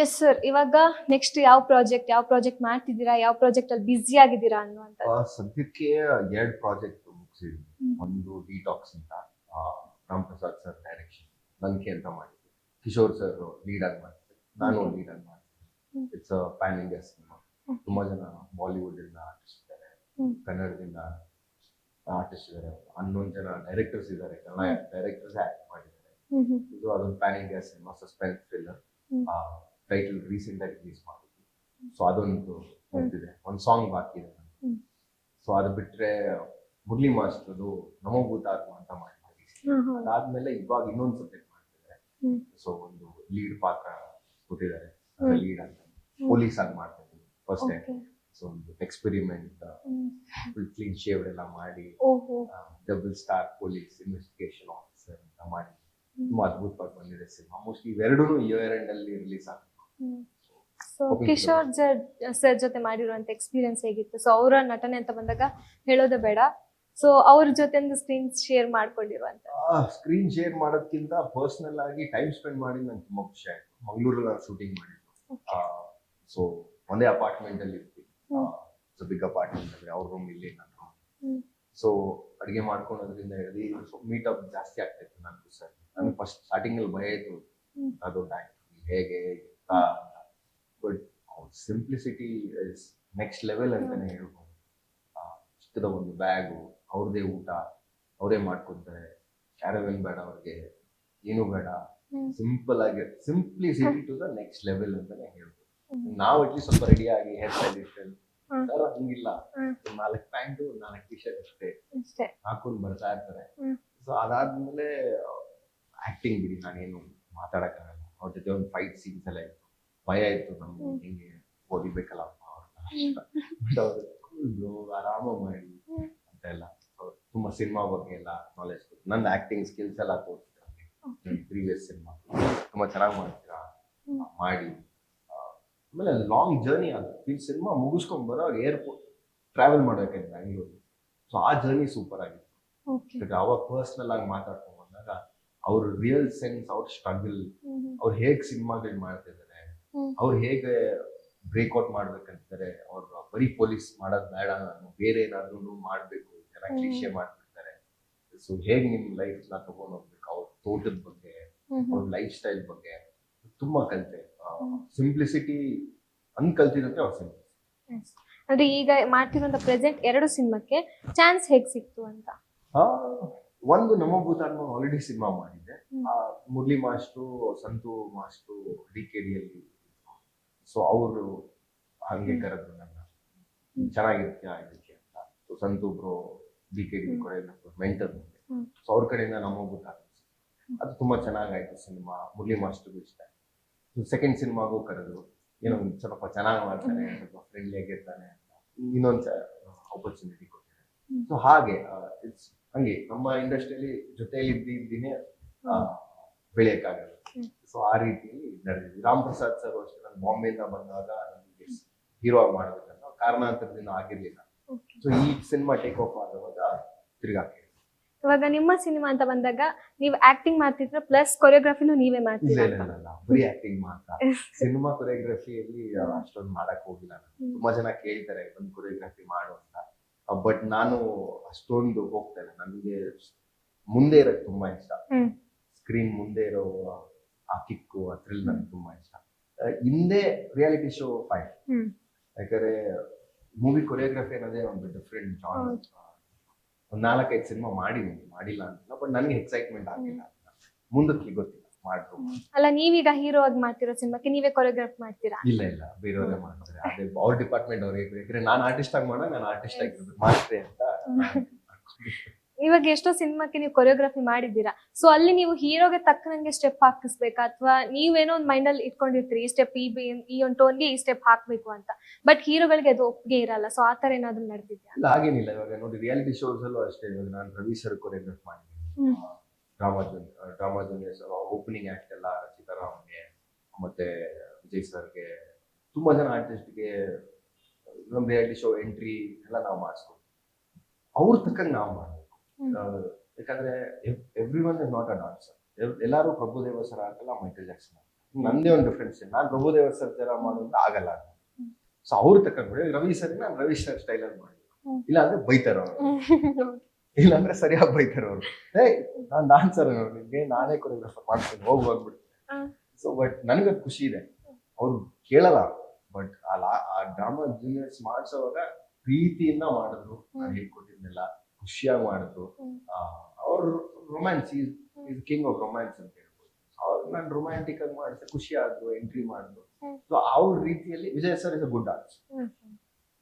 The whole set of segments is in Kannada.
ಎಸ್ ಸರ್, ಇವಾಗ ನೆಕ್ಸ್ಟ್ ಯಾವ ಪ್ರಾಜೆಕ್ಟ್ ಮಾಡ್ತಿದ್ದೀರಾ, ಯಾವ ಪ್ರಾಜೆಕ್ಟ್ ಅಲ್ಲಿ ಬ್ಯುಸಿ ಆಗಿದ್ದೀರಾ ಅನ್ನುವಂಥದ್ದು? ಸದ್ಯಕ್ಕೆ 2 ಪ್ರಾಜೆಕ್ಟ್ ಮುಗಿಸಿದ್ವಿ. ಒಂದು ಡಿಟಾಕ್ಸ್ ಅಂತ ರಾಮ್ ಪ್ರಸಾದ್ ಸರ್ ಡೈರೆಕ್ಷನ್, ಲಂಕೆ ಅಂತ ಮಾಡಿದ್ವಿ. ಕಿಶೋರ್ ಸರ್ ಲೀಡ್ ಆಗಿ ಮಾಡ್ತಾರೆ, ನಾನು ಲೀಡ್ ಆಗಿ ಮಾಡ್ತೀನಿ. It's PAN India cinema. ತುಂಬಾ ಜನ ಬಾಲಿವುಡ್ ಇಂದ ಆರ್ಟಿಸ್ಟ್ ಇದ್ದಾರೆ, ಕನ್ನಡದಿಂದ ಆರ್ಟಿಸ್ಟ್ ಇದ್ದಾರೆ, 11 ಜನ ಡೈರೆಕ್ಟರ್ಸ್ ಇದ್ದಾರೆ, ಕನ್ನಡ ಡೈರೆಕ್ಟರ್ಸ್ ಆಕ್ಟ್ ಮಾಡಿದ್ದಾರೆ. ಇದು ಅದೊಂದು PAN India cinema, suspense thriller. Title recent ಆಗಿ ರಿಲೀಸ್ ಮಾಡಿದ್ವಿ. ಸೊ ಅದೊಂದು ಮುಗ್ದಿದೆ, ಒಂದು ಸಾಂಗ್ ಬಾಕಿ ಇದೆ. ಸೊ ಅದು ಬಿಟ್ರೆ ಮುರಳಿ ಮಾಸ್ಟರ್ದು ನಮೋಭೂತಾತ್ಮ ಅಂತ ಮಾಡಿದ್ವಿ. ಅದಾದ್ಮೇಲೆ ಇವಾಗ ಇನ್ನೊಂದು ಸಬ್ಜೆಕ್ಟ್ ಮಾಡ್ತಿದ್ದಾರೆ. ಸೊ ಒಂದು ಲೀಡ್ ಪಾತ್ರ ಕೊಟ್ಟಿದ್ದಾರೆ, ಲೀಡ್ ಅಂತ ಪೊಲೀಸ್ ಆಗಿ ಮಾಡ್ತಾ ಇದ್ದೀವಿ ಫಸ್ಟ್ ಟೈಮ್. ಸೊ ಒಂದು ಎಕ್ಸ್ಪೆರಿಮೆಂಟ್, ಫುಲ್ ಕ್ಲೀನ್ ಶೇವ್ಡ್ ಎಲ್ಲ ಮಾಡಿ double star police investigation officer ಅಂತ ಮಾಡಿ ತುಂಬಾ ಅದ್ಭುತವಾಗಿ ಬಂದಿದೆ ಸಿನಿಮಾ. ಮೋಸ್ಟ್ಲಿ ಇವೆರಡೂ ಇಯರ್ ಎಂಡ್ ಅಲ್ಲಿ ರಿಲೀಸ್ ಆಗುತ್ತೆ. ಸೊ ಕಿಶೋರ್ ಸರ್ ಜೊತೆ ಮಾಡಿರುವಂತ ಎಕ್ಸ್ಪೀರಿಯನ್ಸ್ ಹೇಗಿತ್ತು? ಸೊ ಅವರ ನಟನೆ ಅಂತ ಬಂದಾಗ ಹೇಳೋದೇ ಬೇಡ. ಸೊ ಅವ್ರ ಜೊತೆ ಒಂದು ಸ್ಕ್ರೀನ್ ಶೇರ್ ಮಾಡ್ಕೊಂಡಿರುವಂತ. ಸ್ಕ್ರೀನ್ ಶೇರ್ ಮಾಡೋದಕ್ಕಿಂತ ಪರ್ಸನಲ್ ಆಗಿ ಟೈಮ್ ಸ್ಪೆಂಡ್ ಮಾಡಿ ನಂಗೆ ತುಂಬಾ ಖುಷಿ ಆಯ್ತು. ಮಂಗಳೂರಲ್ಲಿ ನಾನು ಶೂಟಿಂಗ್ ಮಾಡಿದ್ದು. ಸೊ ಒಂದೇ ಅಪಾರ್ಟ್ಮೆಂಟ್ ಅಲ್ಲಿ ಇರ್ತೀವಿ, ಬಿಗ್ ಅಪಾರ್ಟ್ಮೆಂಟ್ ಅಲ್ಲಿ, ಅವ್ರ ರೂಮ್ ಇಲ್ಲಿ, ನನ್ನ ರೂಮ್. ಸೊ ಅಡಿಗೆ ಮಾಡ್ಕೊಳೋದ್ರಿಂದ ಹಿಡಿದು ಮೀಟ್ ಅಪ್ ಜಾಸ್ತಿ ಆಗ್ತಾಯಿತ್ತು ನನಗೂ ಸರ್. ನನಗೆ ಫಸ್ಟ್ ಸ್ಟಾರ್ಟಿಂಗ್ ಅಲ್ಲಿ ಭಯ ಇತ್ತು, ಅದು ಹೇಗೆ but simplicity is next level ಅಂತಾನೆ ಹೇಳ್ಬೋದು. ಚಿಕ್ಕದ ಒಂದು ಬ್ಯಾಗು, ಅವ್ರದೇ ಊಟ ಅವರೇ ಮಾಡ್ಕೊತಾರೆ, ಕ್ಯಾರವೆನ್ ಬೇಡ ಅವ್ರಿಗೆ, ಏನು ಬೇಡ, ಸಿಂಪಲ್ ಆಗಿ simplicity to the next level ಅಂತಾನೆ ಹೇಳ್ಬೋದು. ನಾವು ಅಟ್ಲೀಸ್ಟ್ ಸ್ವಲ್ಪ ರೆಡಿ ಆಗಿ ಹೇರ್ ಸ್ಟೈಲ್ ಇರ್ತೇವೆ, ಹಂಗಿಲ್ಲ, 4 ಪ್ಯಾಂಟು 4 ಟಿ ಶರ್ಟ್ ಅಷ್ಟೇ ಹಾಕೊಂಡು ಬರ್ತಾ ಇರ್ತಾರೆ. ಸೊ ಅದಾದ್ಮೇಲೆ ಆಕ್ಟಿಂಗ್ ಬಿಡಿ, ನಾನೇನು ಮಾತಾಡಕ್ಕಾಗಲ್ಲ. ಅವ್ರ ಜೊತೆ ಒಂದು ಫೈಟ್ ಸೀನ್ಸ್ ಎಲ್ಲ ಇತ್ತು, ಭಯ ಇತ್ತು ನಮ್ಗೆ, ಹೆಂಗೆ ಓದಿಬೇಕಲ್ಲ ಬಟ್ ಅವ್ರು ಆರಾಮ ಮಾಡಿ ಅಂತೆಲ್ಲ. ತುಂಬಾ ಸಿನಿಮಾ ಬಗ್ಗೆ ಎಲ್ಲ ನಾಲೆಜ್ ಕೊಟ್ಟು, ನನ್ನ ಆಕ್ಟಿಂಗ್ ಸ್ಕಿಲ್ಸ್ ಎಲ್ಲ ತೋರಿಸಿದ್ರು. ಪ್ರೀವಿಯಸ್ ಸಿನಿಮಾ ತುಂಬಾ ಚೆನ್ನಾಗಿ ಮಾಡ್ತೀರಾ ಮಾಡಿ. ಆಮೇಲೆ ಲಾಂಗ್ ಜರ್ನಿ ಆಗುತ್ತೆ. ಈ ಸಿನಿಮಾ ಮುಗಿಸ್ಕೊಂಡ್ ಬರೋವಾಗ ಏರ್ಪೋರ್ಟ್ ಟ್ರಾವೆಲ್ ಮಾಡ್ಬೇಕಾಯ್ತು ಬ್ಯಾಂಗ್ಳೂರು. ಸೊ ಆ ಜರ್ನಿ ಸೂಪರ್ ಆಗಿತ್ತು. ಅವಾಗ ಪರ್ಸನಲ್ ಆಗಿ ಮಾತಾಡ್ಕೊಂಡ್ ಬಂದಾಗ ಅವ್ರ ರಿಯಲ್ ಸೆನ್ಸ್, ಅವ್ರ ಸ್ಟ್ರಗಲ್, ಅವ್ರು ಹೇಗ್ ಸಿನಿಮಾಗಳು ಮಾಡ್ತಿದ್ದಾರೆ, ಅವ್ರು ಹೇಗೆ ಬ್ರೇಕ್ಔಟ್ ಮಾಡ್ಬೇಕಂತಾರೆ, ಅವ್ರು ಬರೀ ಪೊಲೀಸ್ ಮಾಡೋದ್ ಬೇಡ, ನಾನು ಬೇರೆ ಏನಾದ್ರು ಮಾಡ್ಬೇಕು, ಜನ ಕ್ಲಿಷೆ ಮಾಡ್ಬಿಡ್ತಾರೆ. ಸೊ ಹೇಗ್ ನಿಮ್ ಲೈಫ್ ನ ತಗೊಂಡ್ ಹೋಗ್ಬೇಕು, ಅವ್ರ ತೋಟದ ಬಗ್ಗೆ, ಅವ್ರ ಲೈಫ್ ಸ್ಟೈಲ್ ಬಗ್ಗೆ ತುಂಬಾ ಕಲಿತೆ. ಸಿಂಪ್ಲಿಸಿಟಿ ಅನ್ಕಲ್ತಿದಂತೆ ಅವ್ರ ಸಿಂಪ್ಲಿಸಿಟಿ. ಅಂದ್ರೆ ಈಗ ಮಾಡ್ತಿರುವಂತ ಪ್ರೆಸೆಂಟ್ 2 ಸಿನಿಮಾಕ್ಕೆ ಚಾನ್ಸ್ ಹೇಗ್ ಸಿಕ್ತು ಅಂತ? ಒಂದು ನಮೋಭೂತಾತ್ಮ ಆಲ್ರೆಡಿ ಸಿನಿಮಾ ಮಾಡಿದ್ದೆ. Murali master, Santhu master DKD ಅಲ್ಲಿ. ಸೊ ಅವರು ಹಂಗೆ ಕರೆದ್ರು ನನ್ನ, ಚೆನ್ನಾಗಿರುತ್ತೆ ಇದಕ್ಕೆ ಅಂತ. So Santhu bro DKD choreographer, mentor. So ಅವ್ರ ಕಡೆಯಿಂದ ನಮೋಭೂತಾತ್ಮ ಅದು ತುಂಬಾ ಚೆನ್ನಾಗಾಯ್ತು ಸಿನಿಮಾ. ಮುರಳಿ ಮಾಸ್ಟರ್ಗೂ ಇಷ್ಟ ಆಯ್ತು. ಸೆಕೆಂಡ್ ಸಿನಿಮಾಗೂ ಕರೆದ್ರು, ಏನೋ ಸ್ವಲ್ಪ ಚೆನ್ನಾಗಿ ಮಾಡ್ತಾನೆ, ಸ್ವಲ್ಪ ಫ್ರೆಂಡ್ಲಿ ಆಗಿರ್ತಾನೆ ಅಂತ ಇನ್ನೊಂದು ಆಪರ್ಚುನಿಟಿ ಕೊಟ್ಟಿದ್ದಾರೆ. ಸೊ ಹಾಗೆ ಇಟ್ಸ್ ಹಂಗೆ ನಮ್ಮ ಇಂಡಸ್ಟ್ರಿಯಲ್ಲಿ ಜೊತೆಯಲ್ಲಿ ಇದ್ದಿದ್ದೇನೆ ಬೆಳೆಯಕ್ಕಾಗಲ್ಲ. ಸೊ ಆ ರೀತಿಯಲ್ಲಿ ನಡೆದಿದೆ. ರಾಮ್ ಪ್ರಸಾದ್ ಸರ್ ಅಷ್ಟೇ, ನಾನು ಬಾಂಬೆಯಿಂದ ಬಂದಾಗ ನನಗೆ ಹೀರೋ ಆಗಿ ಮಾಡಬೇಕಂತ ಕಾರಣಾಂತರದಿಂದ ಆಗಿರ್ಲಿಲ್ಲ. ಸೊ ಈ ಸಿನಿಮಾ ಟೇಕ್ ಆಫ್ ಆಗುವಾಗ ತಿರ್ಗಾ ಇವಾಗ ನಿಮ್ಮ ಸಿನಿಮಾ ಅಂತ ಬಂದಾಗ ನೀವು ಆಕ್ಟಿಂಗ್ ಮಾಡ್ತಿದ್ರ ಪ್ಲಸ್ ಕೊರಿಯೋಗ್ರಫಿನೂ ನೀವೇ ಮಾಡ್ತೀರಾ? ಇಲ್ಲ, ಬರೀ ಆಕ್ಟಿಂಗ್ ಮಾತ್ರ. ಸಿನಿಮಾ ಕೊರಿಯೋಗ್ರಫಿಯಲ್ಲಿ ಅಷ್ಟೊಂದು ಮಾಡಕ್ ಹೋಗಿಲ್ಲ. ತುಂಬಾ ಜನ ಕೇಳ್ತಾರೆ ಒಂದು ಕೊರಿಯೋಗ್ರಫಿ ಮಾಡು ಅಂತ, ಬಟ್ ನಾನು ಅಷ್ಟೊಂದು ಹೋಗ್ತೇನೆ. ನನಗೆ ಮುಂದೆ ಇರೋದು ತುಂಬಾ ಇಷ್ಟ. ಸ್ಕ್ರೀನ್ ಮುಂದೆ ಇರೋ ಆ ಕಿಕ್ಕು, ಆ ಥ್ರಿಲ್ ನನಗೆ ತುಂಬಾ ಇಷ್ಟ. ಹಿಂದೆ ರಿಯಾಲಿಟಿ ಶೋ ಫೈನ್, ಯಾಕಂದ್ರೆ ಮೂವಿ ಕೊರಿಯೋಗ್ರಫಿ ಅನ್ನೋದೇ ಒಂದು ಡಿಫ್ರೆಂಟ್ ಜಾನ್. ಒಂದು 4-5 ಸಿನಿಮಾ ಮಾಡಿಲ್ಲ ಅಂತ, ಬಟ್ ನನಗೆ ಎಕ್ಸೈಟ್ಮೆಂಟ್ ಆಗಿಲ್ಲ. ಮುಂದಕ್ಕೆ ಗೊತ್ತಿಲ್ಲ ಮಾಡ್ರು. ಅಲ್ಲ, ನೀವೀಗ ಹೀರೋ ಆಗಿ ಮಾಡ್ತಿರೋ ಸಿನಿಮಾಕ್ಕೆ ನೀವೇ ಕೊರಿಯೋಗ್ರಾಫ್ ಮಾಡ್ತೀರಾ? ಇಲ್ಲ, ಬೇರೆಯವರೇ ಮಾಡ್ತಾರೆ. ಅದೇ ಅವ್ರ ಡಿಪಾರ್ಟ್ಮೆಂಟ್ ಅವ್ರಿಗೆ, ಯಾಕಂದ್ರೆ ನಾನು ಆರ್ಟಿಸ್ಟ್ ಆಗಿ ಮಾಡೋ, ನಾನು ಆರ್ಟಿಸ್ಟ್ ಆಗಿರ್ಬೇಕು ಮಾಡ್ತೆ ಅಂತ. ಇವಾಗ ಎಷ್ಟೋ ಸಿನಿಮಾಕ್ಕೆ ನೀವು ಕೊರಿಯೋಗ್ರಫಿ ಮಾಡಿದ್ದೀರಾ. ಸೊ ಅಲ್ಲಿ ನೀವು ಹೀರೋಗೆ ತಕ್ಕನಂಗೆ ಸ್ಟೆಪ್ ಹಾಕಿಸ್ಬೇಕಾ, ಅಥವಾ ನೀವೇನೋ ಒಂದು ಮೈಂಡ್ ಅಲ್ಲಿ ಇಟ್ಕೊಂಡಿರ್ತೀರಿ, ಈ ಸ್ಟೆಪ್ ಈ ಒಂದು ಟೋನ್ಗೆ ಈ ಸ್ಟೆಪ್ ಹಾಕ್ಬೇಕು ಅಂತ, ಬಟ್ ಹೀರೋಗಳಿಗೆ ಅದು ಒಪ್ಪಿಗೆ ಇರಲ್ಲ. ಸೊ ಆತರ ಏನಾದ್ರು ನಡೆದಿದ್ಯಾ? ಇಲ್ಲ, ಹಾಗೇನಿಲ್ಲ. ಇವಾಗ ನೋಡಿ, ರಿಯಾಲಿಟಿ ಶೋಸ್ ಅಲ್ಲೂ ಅಷ್ಟೇ. ಇವಾಗ ನಾನು ರವಿ ಸರ್ ಕೊರಿಯೋಗ್ರಾಫ್ ಮಾಡಿದ್ದೀನಿ. ಡ್ರಾಮಾ ಜೂನಿಯರ್ಸ್ ಓಪನಿಂಗ್ ಆಕ್ಟ್ ಎಲ್ಲ ಸೀತಾರಾಮ್ಗೆ, ಮತ್ತೆ ವಿಜಯ್ ಸರ್ಗೆ, ತುಂಬಾ ಜನ ಆರ್ಟಿಸ್ಟ್ಗೆ ನಮ್ಮ ರಿಯಾಲಿಟಿ ಶೋ ಎಂಟ್ರಿ ಎಲ್ಲ ನಾವು ಮಾಡಿಸ್ಕೊಡ್ತೀವಿ. ಅವ್ರ ತಕ್ಕಂಗೆ ನಾವು ಮಾಡ್ಬೇಕು. ಯಾಕಂದ್ರೆ every one is not a dancer. ಎಲ್ಲಾರು ಪ್ರಭುದೇವ ಸರ್ ಆಗಲ್ಲ, ಮೈಕಲ್ ಜಾಕ್ಸನ್ ಆಗಲ್ಲ. ನಂದೇ ಒಂದು ಡಿಫ್ರೆನ್ಸ್. ನಾನ್ ಪ್ರಭುದೇವ ಸರ್ ತರ ಮಾಡೋದು ಆಗಲ್ಲ. ಸೊ ಅವ್ರು ತಕೊಂಡ್ಬಿಡಿ ರವಿ ಸರ್, ನಾನು ರವಿ ಸರ್ ಸ್ಟೈಲ್ ಅಲ್ಲಿ ಮಾಡಿ, ಇಲ್ಲ ಅಂದ್ರೆ ಬೈತಾರ ಅವ್ರು, ಇಲ್ಲ ಅಂದ್ರೆ ಸರಿಯಾಗಿ ಬೈತಾರ ಅವ್ರು. ನಾನ್ ಡಾನ್ಸರ್, ನಿಮ್ಗೆ ನಾನೇ ಕೊರಿಯೋಗ್ರಾಫರ್ ಮಾಡ್ತೀನಿ, ಹೋಗ್ಬಿಡ್ತೀನಿ. ಸೊ ಬಟ್ ನನಗೆ ಖುಷಿ ಇದೆ, ಅವ್ರು ಕೇಳಲ್ಲ. ಬಟ್ ಆ ಡ್ರಾಮಾ ಜೂನಿಯರ್ಸ್ ಮಾಡ್ಸೋವಾಗ ಪ್ರೀತಿಯಿಂದ ಮಾಡಿದ್ರು, ನಾನು ಹೇಳ್ಕೊಟ್ಟಿದ್ನೆಲ್ಲ ಖುಷಿಯಾಗಿ ಮಾಡಿದ್ರು. ಅವ್ರ romance is king of romance ಅಂತ ಹೇಳ್ಬೋದು. ಅವ್ರು ನಾನು ರೊಮ್ಯಾಂಟಿಕ್ ಆಗಿ ಮಾಡಿದ್ರೆ ಖುಷಿ ಆದ್ರು, ಎಂಟ್ರಿ ಮಾಡಿದ್ರು. ಸೊ ಅವ್ರ ರೀತಿಯಲ್ಲಿ Vijay sir is a good dance.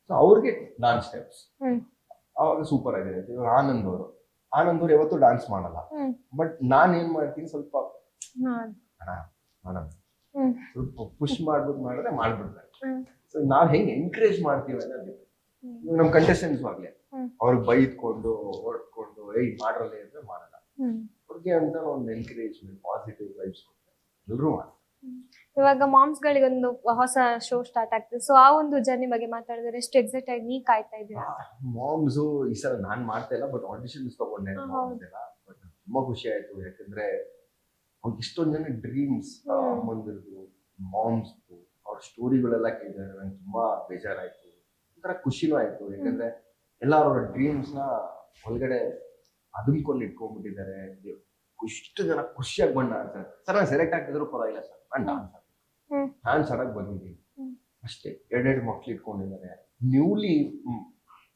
So ಅವ್ರಿಗೆ ಡಾನ್ಸ್ ಸ್ಟೆಪ್ಸ್ ಅವಾಗ ಸೂಪರ್ ಆಗಿದೆ. ಇವಾಗ ಆನಂದ್ ಅವರು ಯಾವತ್ತೂ ಡಾನ್ಸ್ ಮಾಡಲ್ಲ, ಬಟ್ ನಾನ್ ಏನ್ ಮಾಡ್ತೀನಿ, ಸ್ವಲ್ಪ ಸ್ವಲ್ಪ ಪುಷ್ ಮಾಡಿದ್ರೆ ಮಾಡ್ಬಿಡ್ತಾರೆ. ಸೊ ನಾವ್ ಹೆಂಗ್ ಎನ್ಕರೇಜ್ ಮಾಡ್ತೀವಿ ಅನ್ನೋದು ನಮ್ ಕಂಟೆಸ್ಟೆಂಟ್ಸ್ ಆಗ್ಲಿ, ಅವ್ರಿಗೆ ಬೈದ್ಕೊಂಡು ಹೊಡ್ಕೊಂಡು ಮಾಡ್ರಲ್ಲೇ ಅಂದ್ರೆ ಮಾಡಲ್ಲ. ಅವ್ರಿಗೆ ಅಂತ ಒಂದು ಎನ್ಕರೇಜ್ಮೆಂಟ್, ಪಾಸಿಟಿವ್ ವೈಬ್ಸ್ ಕೊಟ್ಟರೆ ಎಲ್ಲರೂ ಮಾಡ್ತಾರೆ. ಇವಾಗ ಮಾಮ್ಸ್ ಗಳಿಗೆ ಒಂದು ಹೊಸ ಶೋ ಸ್ಟಾರ್ಟ್ ಆಗ್ತದೆ, ಸೊ ಆ ಒಂದು ಜರ್ನಿ ಬಗ್ಗೆ ಮಾತಾಡಿದ್ರೆ ಎಷ್ಟು ಎಕ್ಸೈಟ್ ಆಗಿ ನೀ ಕಾಯ್ತಾ ಇದ್ದೀರಾ? ಮಾಮ್ಸ್ ಈ ಸಲ ನಾನ್ ಮಾಡ್ತಾ ಇಲ್ಲ, ಬಟ್ ಆಡಿಷನ್ಸ್ ತಗೊಂಡೆ ಮಾಮ್ಸ್ ಎಲ್ಲ. ಬಟ್ ತುಂಬಾ ಖುಷಿ ಆಯ್ತು, ಯಾಕಂದ್ರೆ ಅವ್ರಿಗೆ ಇಷ್ಟೊಂದ್ ಜನ ಡ್ರೀಮ್ಸ್, ಅಮ್ಮಂದಿರ್ದು, ಮಾಮ್ಸ್, ಅವ್ರ ಸ್ಟೋರಿಗಳೆಲ್ಲ ಕೇಳಿದ್ರೆ ನಂಗೆ ತುಂಬಾ ಬೇಜಾರಾಯ್ತು, ಒಂಥರ ಖುಷಿನೂ ಆಯ್ತು. ಯಾಕಂದ್ರೆ ಎಲ್ಲ ಅವ್ರ ಡ್ರೀಮ್ಸ್ ನ ಒಳಗಡೆ ಅದುಮ್ಕೊಂಡು ಇಟ್ಕೊಂಡ್ಬಿಟ್ಟಿದ್ದಾರೆ. ಇಷ್ಟು ಜನ ಖುಷಿಯಾಗಿ ಬಂದ ಆಡ್ತಾರೆ. ಸರ್ ನಾನು ಸೆಲೆಕ್ಟ್ ಆಗ್ತಿದ್ರು ಪರವಾಗಿಲ್ಲ ಸರ್, ನಾನು ಡಾನ್ಸ್ ಆಡಕ್ ಬಂದಿದ್ದೀನಿ ಅಷ್ಟೇ. ಎರಡೆರಡು ಮಕ್ಳು ಇಟ್ಕೊಂಡಿದ್ದಾರೆ, ನ್ಯೂಲಿ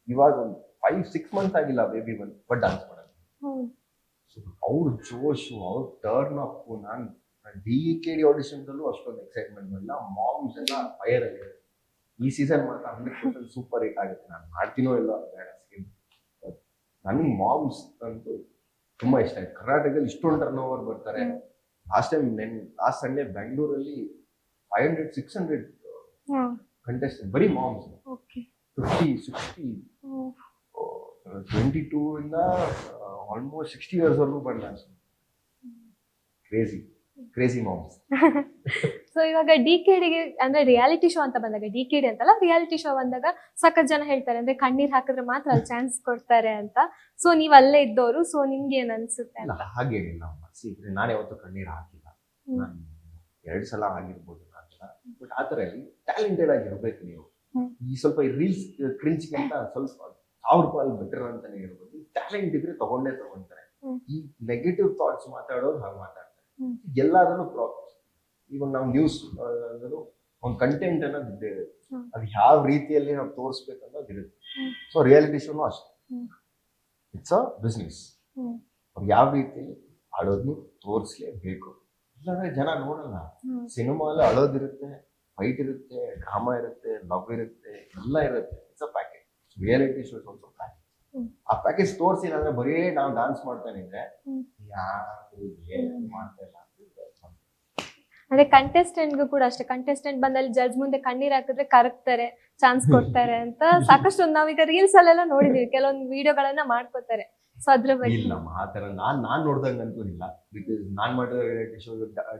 ಇವಾಗ ಒಂದು 5-6 months ಆಗಿಲ್ಲ ಬೇಬಿ ಬಂದು, ಬಟ್ ಡಾನ್ಸ್ ಮಾಡೋದು. ಅವ್ರ ಜೋಶು, ಅವ್ರ ಟರ್ನ್ ಅಪ್, ನಾನು DKD ಆಡಿಷನ್ಸ್ ಅಲ್ಲೂ ಅಷ್ಟೊಂದು ಎಕ್ಸೈಟ್ಮೆಂಟ್ ಮಾಡಿಲ್ಲ. ಮಾಮ್ಸ್ ಎಲ್ಲ ಫೈರ್ ಆಗಿದೆ. ಈ ಸೀಸನ್ ಮಾತ್ರ 100% ಸೂಪರ್ ಹಿಟ್ ಆಗುತ್ತೆ. ನಾನು ಮಾಡ್ತೀನೋ ಇಲ್ಲ ಬೇಡ ಸ್ಕಿನ್, ನನ್ಗೆ ಮಾಮ್ಸ್ ಅಂತೂ ತುಂಬಾ ಇಷ್ಟ ಆಯ್ತು. ಕರ್ನಾಟಕದಲ್ಲಿ ಇಷ್ಟೊಂದು ಟರ್ನ್ ಓವರ್ ಬರ್ತಾರೆ. ಲಾಸ್ಟ್ ಸಂಡೇ ಬೆಂಗಳೂರಲ್ಲಿ 500-600 ಕಂಟೆಸ್ಟೆಂಟ್ ಬರೀ ಮಾಮ್ಸ್. 50-60 22 ಇಂದ ಆಲ್ಮೋಸ್ಟ್ 60 years ವರೆಗೂ ಬಂದ. Crazy moms. ಸೊ ಇವಾಗ ಡಿಕೆಡಿಗೆ ಅಂದ್ರೆ ರಿಯಾಲಿಟಿ ಶೋ ಅಂತ ಬಂದಾಗ, DKD ಅಂತಲ್ಲ, ರಿಯಾಲಿಟಿ ಶೋ ಬಂದಾಗ ಸಾಕಷ್ಟು ಜನ ಹೇಳ್ತಾರೆ ಅಂದ್ರೆ ಕಣ್ಣೀರ್ ಹಾಕಿದ್ರೆ ಮಾತ್ರ ಅಲ್ಲಿ ಚಾನ್ಸ್ ಕೊಡ್ತಾರೆ ಅಂತ. ಸೊ ನೀವ್ ಅಲ್ಲೇ ಇದ್ದವರು, ಸೊ ನಿಮ್ಗೆ ಏನ್ ಅನ್ಸುತ್ತೆ ಅಂತ? ಹಾಗೇನಿಲ್ಲ, ನಾನು ಯಾವತ್ತೂ ಕಣ್ಣೀರ್ ಹಾಕಿಲ್ಲ. ನಾನು 2 ಸಲ ಆಗಿರ್ಬೋದು, ಬಟ್ ಆತರ ಟ್ಯಾಲೆಂಟೆಡ್ ಆಗಿರ್ಬೇಕು ನೀವು. ಈ ಸ್ವಲ್ಪ ರೀಲ್ಸ್ ಕ್ರಿಂಜಿಗೆ ಅಂತ ಸ್ವಲ್ಪ 1000 ರೂಪಾಯಿ ಬೆಟರ್ ಅಂತಾನೆ ಹೇಳ್ಬೋದು. ಟ್ಯಾಲೆಂಟ್ ಇದ್ರೆ ತಗೊಂತಾರೆ. ಈ ನೆಗೆಟಿವ್ ಥಾಟ್ಸ್ ಮಾತಾಡೋರು ಹಾಗೆ ಮಾತಾಡ್ತಾರೆ. ಎಲ್ಲಾದ್ರೂ ಪ್ರಾಬ್ಲಮ್ಸ್. ಇವಾಗ ನಾವು ನ್ಯೂಸ್ ಒಂದು ಕಂಟೆಂಟ್ ಅನ್ನೋದು ಇದ್ದೇ ಇರುತ್ತೆ, ಅದು ಯಾವ ರೀತಿಯಲ್ಲಿ ನಾವು ತೋರಿಸ್ಬೇಕು ಅನ್ನೋದು ಇರುತ್ತೆ. ಸೊ ರಿಯಾಲಿಟಿ ಶೋನು ಅಷ್ಟೇ, ಇಟ್ಸ್ ಅ ಬಿಸ್ನೆಸ್. ಅವ್ರು ಯಾವ ರೀತಿಯಲ್ಲಿ ಆಡೋದ್ನು ತೋರಿಸ್ಲೇಬೇಕು, ಇಲ್ಲಾಂದ್ರೆ ಜನ ನೋಡಲ್ಲ. ಸಿನಿಮಾ ಅಲ್ಲಿ ಅಳೋದಿರುತ್ತೆ, ಫೈಟ್ ಇರುತ್ತೆ, ಡ್ರಾಮಾ ಇರುತ್ತೆ, ಲವ್ ಇರುತ್ತೆ, ಎಲ್ಲ ಇರುತ್ತೆ. It's a package. Reality show ಒಂದು ಪ್ಯಾಕೇಜ್. ಆ ಪ್ಯಾಕೇಜ್ ತೋರಿಸಿಲ್ಲ ಅಂದ್ರೆ ಬರೀ ನಾವು ಡಾನ್ಸ್ ಮಾಡ್ತಾನೆ ಇದ್ರೆ ಯಾರು ಏನು ಮಾಡ್ತಾ ಇಲ್ಲ. ಅಂದ್ರೆ ಕಂಟೆಸ್ಟೆಂಟ್ಗೂ ಕೂಡ ಅಷ್ಟೇ, ಕಂಟೆಸ್ಟೆಂಟ್ ಬಂದಲ್ಲಿ ಜಡ್ಜ್ ಮುಂದೆ ಕಣ್ಣೀರ್ ಹಾಕಿದ್ರೆ ಕರಗ್ತಾರೆ, ಚಾನ್ಸ್ ಕೊಡ್ತಾರೆ ಅಂತ ಸಾಕಷ್ಟು ನಾವೀಗ ರೀಲ್ಸ್ ಅಲ್ಲೆಲ್ಲ ನೋಡಿದೀವಿ, ಕೆಲವೊಂದು ವಿಡಿಯೋಗಳನ್ನ ಮಾಡ್ಕೋತಾರೆ. ಸೊ ಅದ್ರ ಬಗ್ಗೆ ಇಲ್ಲ, ಆತರ ನಾನ್ ನೋಡ್ದಂಗಂತೂ ಇಲ್ಲ. ಬಿಕಾಸ್ ನಾನ್ ಮಾಡಿರೋ ರಿಯಾಲಿಟಿ ಶೋ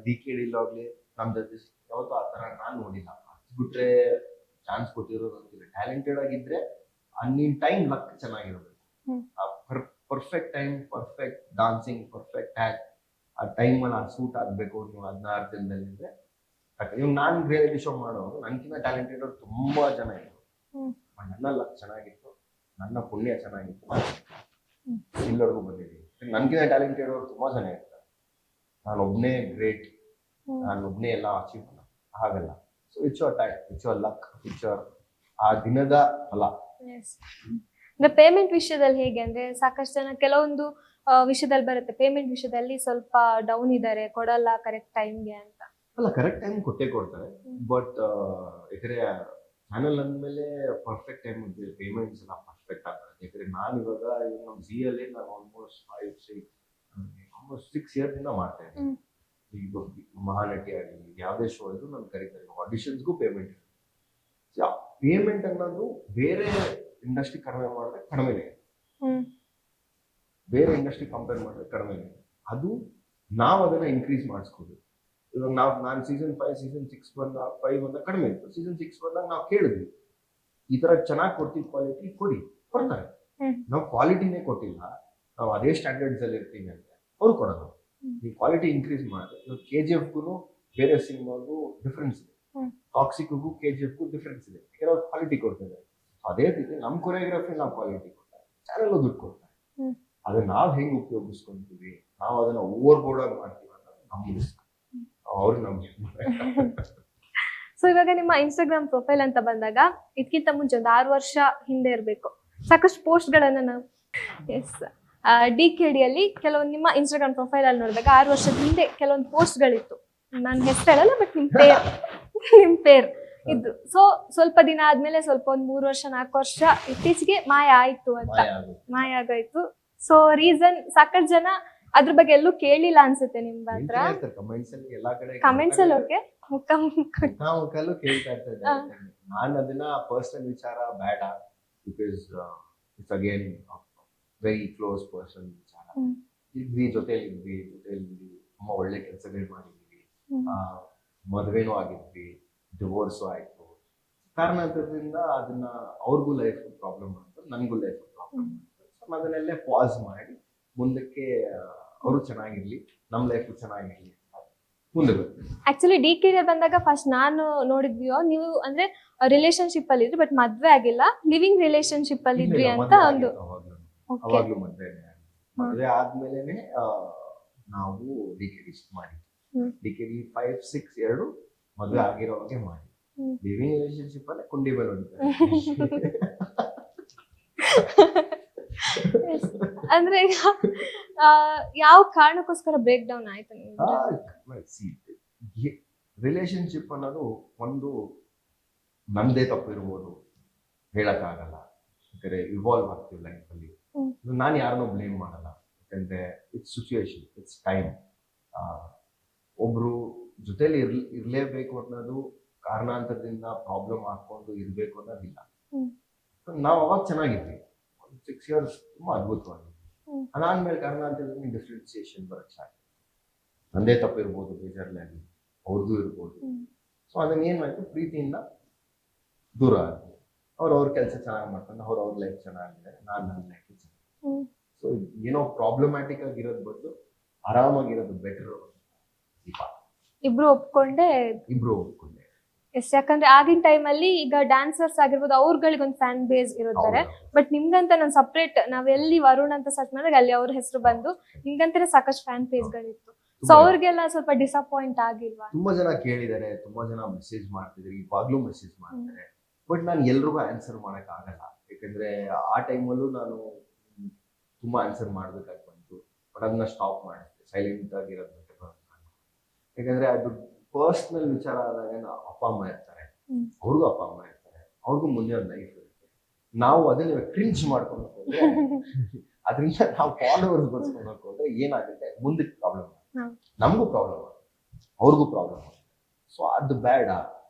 DKD ಆಗ್ಲಿ ನಮ್ ಜಡ್ಜಸ್ ಯಾವತ್ತೂ ಆತರ ನಾನ್ ನೋಡಿಲ್ಲ. ಬಿಟ್ರೆ ಚಾನ್ಸ್ ಕೊಟ್ಟಿರೋದು ಅಂತಿಲ್ಲ. ಟ್ಯಾಲೆಂಟೆಡ್ ಆಗಿದ್ರೆ ನಿನ್ ಟೈಮ್ ಲಕ್ ಚೆನ್ನಾಗಿರ್ಬೇಕು. Perfect time, perfect dancing, perfect act, ಆ ಟೈಮ್ ಅಲ್ಲಿ ಸೂಟ್ ಆಗ್ಬೇಕು. ನೀವು 16 ದಿನದಲ್ಲಿ ಇದ್ರೆ ಇವಾಗ ನಾನ್ ರಿಯಾಲಿಟಿ ಶೋ ಮಾಡೋರು ನನ್ಕಿಂತ ಟ್ಯಾಲೆಂಟೆಡ್ ಅವ್ರು ತುಂಬಾ ಜನ ಇದ್ರು. ನನ್ನ ಲಕ್ ಚೆನ್ನಾಗಿತ್ತು, ನನ್ನ ಪುಣ್ಯ ಚೆನ್ನಾಗಿತ್ತು, ಇಲ್ಲವರೆಗೂ ಬಂದಿದ್ದೀನಿ. ನನ್ಕಿಂತ ಟ್ಯಾಲೆಂಟೆಡ್ ಅವ್ರು ತುಂಬಾ ಜನ ಇರ್ತಾರೆ. ನಾನೊಬ್ನೇ ಗ್ರೇಟ್, ನಾನೊಬ್ನೇ ಎಲ್ಲ ಅಚೀವ್ ಆಗಲ್ಲ. So it's your time, it's your luck, it's your ಆ ದಿನದ ಫಲ. ಅಂದ್ರೆ ಪೇಮೆಂಟ್ ವಿಷಯದಲ್ಲಿ ಹೇಗೆ ಅಂದ್ರೆ ಸಾಕಷ್ಟು ಜನ ಕೆಲವೊಂದು ವಿಷಯದಲ್ಲಿ ಬರುತ್ತೆ, ಪೇಮೆಂಟ್ ವಿಷಯದಲ್ಲಿ ಸ್ವಲ್ಪ ಡೌನ್ ಇದ್ದಾರೆ, ಕೊಡಲ್ಲ ಕರೆಕ್ಟ್ ಟೈಮ್ಗೆ ಅಂತ. ಅಲ್ಲ, ಕರೆಕ್ಟ್ ಟೈಮ್ ಕೊಟ್ಟೆ ಕೊಡ್ತಾರೆ. ಬಟ್ ಯಾಕಂದ್ರೆ ಚಾನಲ್ ಅಂದ್ಮೇಲೆ ಪರ್ಫೆಕ್ಟ್ ಟೈಮ್ ಪೇಮೆಂಟ್ಸ್ ಎಲ್ಲ ಪರ್ಫೆಕ್ಟ್ ಆಗ್ತದೆ. ಯಾಕಂದ್ರೆ ನಾನು ಇವಾಗ ನಮ್ಮ ಜಿಯಲ್ಲಿ ನಾನು ಆಲ್ಮೋಸ್ಟ್ 6 years ಇಂದ ಮಾಡ್ತಾ ಇದ್ದೀನಿ. ಈಗ ಮಹಾನಟಿ ಆಗಲಿ ಯಾವುದೇ ಶೋ ಇದ್ರು ನಾನು ಕರೀತಾರೆ. ಆಡಿಷನ್ಸ್ಗೂ ಪೇಮೆಂಟ್ ಇದೆ. ಪೇಮೆಂಟ್ ಅನ್ನೋದು ಬೇರೆ ಇಂಡಸ್ಟ್ರಿ ಕಡಿಮೆ ಮಾಡಿದ್ರೆ ಕಡಿಮೆನೇ, ಬೇರೆ ಇಂಡಸ್ಟ್ರಿ ಕಂಪೇರ್ ಮಾಡಿದ್ರೆ ಕಡಿಮೆನೇ. ಅದು ನಾವು ಅದನ್ನ ಇನ್ಕ್ರೀಸ್ ಮಾಡಿಸ್ಕೋಬೇಕು. ಇವಾಗ ನಾನು ಸೀಸನ್ 5 ಸೀಸನ್ 6 5 ಬಂದಾಗ ಕಡಿಮೆ ಇತ್ತು. ಸೀಸನ್ 6 ಬಂದಾಗ ನಾವು ಕೇಳಿದ್ವಿ, ಈ ತರ ಚೆನ್ನಾಗಿ ಕೊಡ್ತೀವಿ, ಕ್ವಾಲಿಟಿ ಕೊಡ್ತಾರೆ. ನಾವು ಕ್ವಾಲಿಟಿನೇ ಕೊಟ್ಟಿಲ್ಲ, ನಾವು ಅದೇ ಸ್ಟ್ಯಾಂಡರ್ಡ್ಸ್ ಅಲ್ಲಿ ಇರ್ತೀವಿ ಅಂದ್ರೆ ಅವ್ರು ಕೊಡೋದು. ಈ ಕ್ವಾಲಿಟಿ ಇನ್ಕ್ರೀಸ್ ಮಾಡಿದ್ರೆ KGFಗೂ ಬೇರೆ ಸಿನಿಮಾಗೂ ಡಿಫ್ರೆನ್ಸ್ ಇದೆ, ಹ್ಮ್. ಟಾಕ್ಸಿಕ್ಗೂ KGF ಡಿಫ್ರೆನ್ಸ್ ಇದೆ. ಕೆಲವರು ಕ್ವಾಲಿಟಿ ಕೊಡ್ತಿದ್ದಾರೆ. ಅದೇ ರೀತಿ ನಮ್ಮ ಕೊರಿಯೋಗ್ರಫಿ ನಾವು ಕ್ವಾಲಿಟಿ ಕೊಡ್ತಾರೆ, ಚಾನೆಲ್ ದುಡ್ಡು ಕೊಡ್ತಾರೆ. ಹ್ಮ್. ಅದನ್ನ ನಾವು ಹೆಂಗ್ ಉಪಯೋಗಿಸ್ಕೊಂತೀವಿ, ನಾವು ಅದನ್ನ ಓವರ್ ಬೋರ್ಡ್ ಆಗಿ ಮಾಡ್ತೀವಿ ಅನ್ನೋದು ನಮ್ಮ ರಿಸ್ಕ್. ಅವ್ರು ನಮ್ಗೆ ಸೊ ಇವಾಗ ನಿಮ್ಮ ಇನ್ಸ್ಟಾಗ್ರಾಮ್ ಪ್ರೊಫೈಲ್ ಅಂತ ಬಂದಾಗ ಇದಕ್ಕಿಂತ ಮುಂಚೆ ಒಂದು 6 ವರ್ಷ ಹಿಂದೆ ಇರಬೇಕು, ಸಾಕಷ್ಟು ಪೋಸ್ಟ್ ಗಳನ್ನ ನಾವು ಎಸ್ DKD ಅಲ್ಲಿ ಕೆಲವೊಂದು ನಿಮ್ಮ ಇನ್ಸ್ಟಾಗ್ರಾಮ್ ಪ್ರೊಫೈಲ್ ಅಲ್ಲಿ ನೋಡಿದಾಗ 6 ವರ್ಷದ ಹಿಂದೆ ಕೆಲವೊಂದು ಪೋಸ್ಟ್ ಗಳಿತ್ತು. ನಾನು ಹೆಸರು ಹೇಳಲ್ಲ, ಬಟ್ ನಿಮ್ ಪೇರ್ ಇದ್ದು. ಸೊ ಸ್ವಲ್ಪ ದಿನ ಆದ್ಮೇಲೆ ಸ್ವಲ್ಪ ಒಂದು 3 ವರ್ಷ 4 ವರ್ಷ ಇತ್ತೀಚೆಗೆ ಮಾಯ ಆಯ್ತು ಅಂತ, ಮಾಯ ಆಗೋಯ್ತು. ಸೊ ರೀಸನ್ ಸಾಕಷ್ಟು ಜನ ಅದ್ರ ಬಗ್ಗೆ ಎಲ್ಲೂ ಕೇಳಿಲ್ಲ ಅನ್ಸುತ್ತೆ ನಿಮ್ ಹತ್ರ. ಕಮೆಂಟ್ಸ್ ಅಲ್ಲಿ ಎಲ್ಲಾ ಕಡೆ ಕಮೆಂಟ್ಸ್ ಅಲ್ಲಿ ಓಕೆ, ಮುಖಾಮುಖಲ್ಲೂ ಕೇಳ್ತಾ ಇರ್ತಾರೆ. ನಾನು ಅದನ್ನ ಪರ್ಸನಲ್ ವಿಚಾರ ಬೇಡ, because it's again very close person ವಿಚಾರ. ಇದ್ವಿ, ಜೊತೆಲಿ ತುಂಬಾ ಒಳ್ಳೆ ಕೆಲಸಗಳು ಮಾಡಿದ್ವಿ, ಮದುವೆನೂ ಆಗಿದ್ವಿ, ಡಿವೋರ್ಸು ಆಯ್ತು. ಕಾರಣಾಂತರದಿಂದ ಅದನ್ನ ಅವ್ರಿಗೂ ಲೈಫ್ ಪ್ರಾಬ್ಲಮ್ ಆಯ್ತು, ನನಗೂ ಲೈಫ್ ಪ್ರಾಬ್ಲಮ್ ಆಯ್ತು. ಅದನ್ನೆಲ್ಲೇ ಪಾಸ್ ಮಾಡಿ ಮುಂದಕ್ಕೆ ಅವರು ಚೆನ್ನಾಗಿರ್ಲಿ, ನಮ್ಮ ಲೈಫ್ ಚೆನ್ನಾಗಿರ್ಲಿ ಮುಂದೆ ಬರ್ತೀವಿ. ಆಕ್ಚುಲಿ DKD ಬಂದಾಗ ಫಸ್ಟ್ ನಾನು ನೋಡಿದ್ವಿಯೋ ನೀವು ಅಂದ್ರೆ ರಿಲೇಶನ್ಶಿಪ್ ಅಲ್ಲಿ ಇದ್ರಿ, ಬಟ್ ಮದ್ವೆ ಆಗಿಲ್ಲ, ಲಿವಿಂಗ್ ರಿಲೇಶನ್ಶಿಪ್ ಅಲ್ಲಿ ಇದ್ರಿ ಅಂತ ಒಂದು. ಅವಾಗ್ಲೂ ಮದುವೆ ಆದ್ಮೇಲೆ ನಾವು DKD ಮಾಡಿ, DKD 5, 6 ಎರಡು ಮದುವೆ ಆಗಿರೋವಾಗೆ ಮಾಡಿ. ಲಿವಿಂಗ್ ರಿಲೇಶನ್ಶಿಪ್ ಅಲ್ಲೇ ಕುಂಡಿ ಬಲ್ ಅಂದ್ರೆ ಯಾವ ಕಾರಣಕ್ಕೋಸ್ಕರ ಬ್ರೇಕ್ ಡೌನ್ ಆಯ್ತು? ರಿಲೇಶನ್ಶಿಪ್ ಅನ್ನೋದು ಒಂದು ನಮ್ದೇ ತಪ್ಪು ಇರ್ಬೋದು, ಹೇಳಕ್ಕಾಗಲ್ಲ. ಯಾಕಂದ್ರೆ ಇವಾಲ್ವ್ ಆಗ್ತೀವಿ ಲೈಫಲ್ಲಿ. ನಾನು ಯಾರನ್ನೂ ಬ್ಲೇಮ್ ಮಾಡಲ್ಲ, ಯಾಕಂದ್ರೆ ಇಟ್ಸ್ ಸಿಚುವೇಶನ್, ಇಟ್ಸ್ ಟೈಮ್. ಒಬ್ರು ಜೊತೆಲಿ ಇರ್ಲೇಬೇಕು ಅನ್ನೋದು ಕಾರಣಾಂತರದಿಂದ ಪ್ರಾಬ್ಲಮ್ ಹಾಕೊಂಡು ಇರ್ಬೇಕು ಅನ್ನೋದಿಲ್ಲ. ನಾವು ಅವಾಗ ಚೆನ್ನಾಗಿದ್ವಿ, 6 years ತುಂಬಾ ಅದ್ಭುತವಾಗಿ. ಅದಾದ್ಮೇಲೆ ಕಾರಣಾಂತರದಿಂದ ಡಿಫ್ರೆನ್ಸಿಯೇಷನ್ ಬರಕ್ ಸ್ಟಾರ್ಟ್. ನಂದೇ ತಪ್ಪು ಇರ್ಬೋದು, ಬೇಜಾರಲ್ಲಿ ಅವ್ರದ್ದು ಇರ್ಬೋದು. ಸೊ ಅದನ್ನ ಏನಾಯ್ತು, ಪ್ರೀತಿಯಿಂದ ದೂರ ಆದ್ವಿ. ಅವ್ರ ಕೆಲಸ ಚೆನ್ನಾಗಿ ಮಾಡ್ಕೊಂಡು ಅವ್ರ ಲೈಫ್ ಚೆನ್ನಾಗಿದೆ, ನಾನು ನನ್ನ ಲೈಫ್ ಚೆನ್ನಾಗಿ. ಸೊ ಏನೋ ಪ್ರಾಬ್ಲಮ್ಯಾಟಿಕ್ ಆಗಿರೋದ್ ಬದಲು ಆರಾಮಾಗಿರೋದು ಬೆಟರ್. ಇಬ್ರು ಒಪ್ಕೊಂಡೆ. ಎಸ್, ಯಾಕಂದ್ರೆ ಆಗಿನ ಟೈಮ್ ಅಲ್ಲಿ ಈಗ ಡ್ಯಾನ್ಸರ್ಸ್ ಆಗಿರ್ಬೋದು, ಅವ್ರಗಳಿಗೊಂದು ಫ್ಯಾನ್ ಬೇಸ್ ಇರುತ್ತಾರೆ. ಬಟ್ ನಿಮ್ಗಂತ ನಾನು ಸಪ್ರೇಟ್, ನಾವ್ ಎಲ್ಲಿ ವರುಣ್ ಅಂತ ಸರ್ಚ್ ಮಾಡಿದಾಗ ಅಲ್ಲಿ ಅವ್ರ ಹೆಸರು ಬಂದು ನಿಮ್ಗಂತಾನೆ ಸಾಕಷ್ಟು ಫ್ಯಾನ್ ಪೇಜ್ ಗಳಿತ್ತು. ಸೊ ಅವ್ರಿಗೆಲ್ಲ ಸ್ವಲ್ಪ ಡಿಸಪಾಯಿಂಟ್ ಆಗಿಲ್ವಾ? ತುಂಬಾ ಜನ ಕೇಳಿದ್ದಾರೆ, ತುಂಬಾ ಜನ ಮೆಸೇಜ್ ಮಾಡ್ತಿದ್ರು, ಇವಾಗ್ಲೂ ಮೆಸೇಜ್ ಮಾಡ್ತಾರೆ. ಬಟ್ ನಾನು ಎಲ್ರಿಗೂ ಆನ್ಸರ್ ಮಾಡಕ್ ಆಗಲ್ಲ, ಯಾಕಂದ್ರೆ ಆ ಟೈಮಲ್ಲೂ ನಾನು ತುಂಬಾ ಆನ್ಸರ್ ಮಾಡ್ಬೇಕಾಗಿ ಬಂತು. ಬಟ್ ಅದನ್ನ ಸ್ಟಾಪ್ ಮಾಡಿದ್ದೆ, ಸೈಲೆಂಟ್ ಆಗಿರೋದು ಬೆಟರ್. ಯಾಕಂದ್ರೆ ಅದು ಪರ್ಸನಲ್ ವಿಚಾರ ಆದಾಗ ಅಪ್ಪ ಅಮ್ಮ ಇರ್ತಾರೆ, ಅವ್ರಿಗೂ ಅಪ್ಪ ಅಮ್ಮ ಇರ್ತಾರೆ, ಅವ್ರಿಗೂ ಮುಂದೆ ಒಂದು ಲೈಫ್ ಇರುತ್ತೆ. ನಾವು ಅದನ್ನ ಕ್ರಿಂಜ್ ಮಾಡ್ಕೊಂಡು ಹೋದ್ರೆ ಅದರಿಂದ ನಾವು ಫಾಲೋವರ್ಸ್ ಬರ್ಸ್ಕೊಂಡು ಹೋದ್ರೆ ಏನಾಗುತ್ತೆ, ಮುಂದಕ್ಕೆ ಪ್ರಾಬ್ಲಮ್, ನಮಗೂ ಪ್ರಾಬ್ಲಮ್ ಆಗುತ್ತೆ, ಅವ್ರಿಗೂ ಪ್ರಾಬ್ಲಮ್ ಆಗುತ್ತೆ. ಸೊ ಅದು ಬೇಡ.